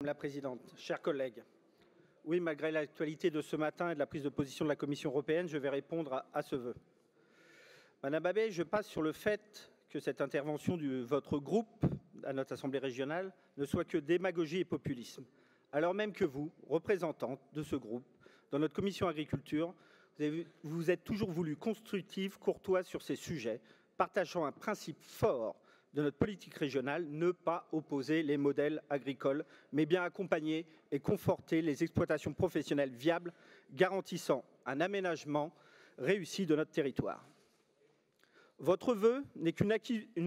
Madame la Présidente, chers collègues, oui, malgré l'actualité de ce matin et de la prise de position de la Commission européenne, je vais répondre à ce vœu. Madame Babet, je passe sur le fait que cette intervention de votre groupe à notre Assemblée régionale ne soit que démagogie et populisme, alors même que vous, représentante de ce groupe, dans notre Commission agriculture, vous vous êtes toujours voulu constructive, courtoise sur ces sujets, partageant un principe fort de notre politique régionale, ne pas opposer les modèles agricoles, mais bien accompagner et conforter les exploitations professionnelles viables, garantissant un aménagement réussi de notre territoire. Votre vœu n'est qu'une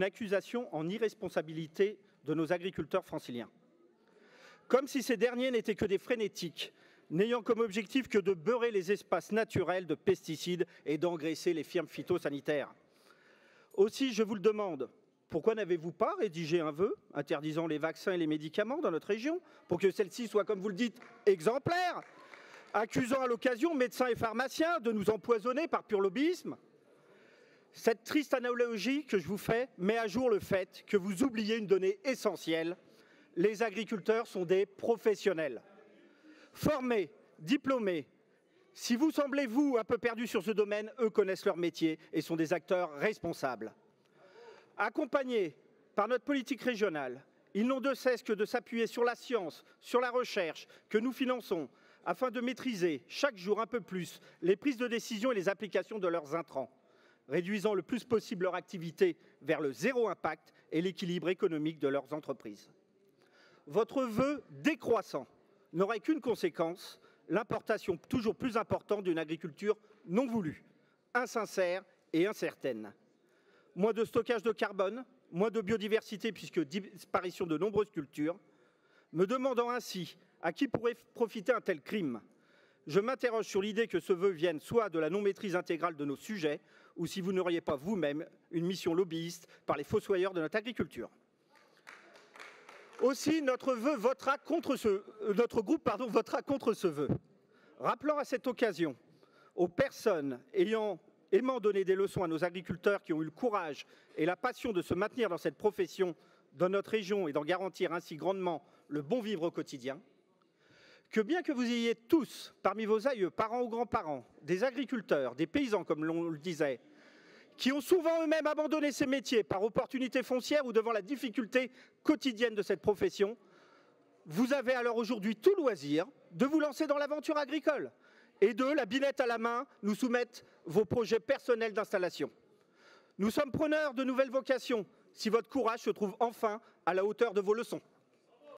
accusation en irresponsabilité de nos agriculteurs franciliens. Comme si ces derniers n'étaient que des frénétiques, n'ayant comme objectif que de beurrer les espaces naturels de pesticides et d'engraisser les firmes phytosanitaires. Aussi, je vous le demande, pourquoi n'avez-vous pas rédigé un vœu interdisant les vaccins et les médicaments dans notre région pour que celle-ci soit, comme vous le dites, exemplaire, accusant à l'occasion médecins et pharmaciens de nous empoisonner par pur lobbyisme? Cette triste analogie que je vous fais met à jour le fait que vous oubliez une donnée essentielle. Les agriculteurs sont des professionnels. Formés, diplômés. Si vous semblez, vous, un peu perdu sur ce domaine, eux connaissent leur métier et sont des acteurs responsables. Accompagnés par notre politique régionale, ils n'ont de cesse que de s'appuyer sur la science, sur la recherche que nous finançons, afin de maîtriser chaque jour un peu plus les prises de décision et les applications de leurs intrants, réduisant le plus possible leur activité vers le zéro impact et l'équilibre économique de leurs entreprises. Votre vœu décroissant n'aurait qu'une conséquence, l'importation toujours plus importante d'une agriculture non voulue, insincère et incertaine. Moins de stockage de carbone, moins de biodiversité puisque disparition de nombreuses cultures, me demandant ainsi à qui pourrait profiter un tel crime. Je m'interroge sur l'idée que ce vœu vienne soit de la non-maîtrise intégrale de nos sujets ou si vous n'auriez pas vous-même une mission lobbyiste par les fossoyeurs de notre agriculture. Aussi, notre groupe votera contre ce vœu, rappelant à cette occasion aux personnes aimant donner des leçons à nos agriculteurs qui ont eu le courage et la passion de se maintenir dans cette profession dans notre région et d'en garantir ainsi grandement le bon vivre au quotidien, que bien que vous ayez tous, parmi vos aïeux, parents ou grands-parents, des agriculteurs, des paysans, comme l'on le disait, qui ont souvent eux-mêmes abandonné ces métiers par opportunité foncière ou devant la difficulté quotidienne de cette profession, vous avez alors aujourd'hui tout loisir de vous lancer dans l'aventure agricole et de, la binette à la main, nous soumettre vos projets personnels d'installation. Nous sommes preneurs de nouvelles vocations si votre courage se trouve enfin à la hauteur de vos leçons.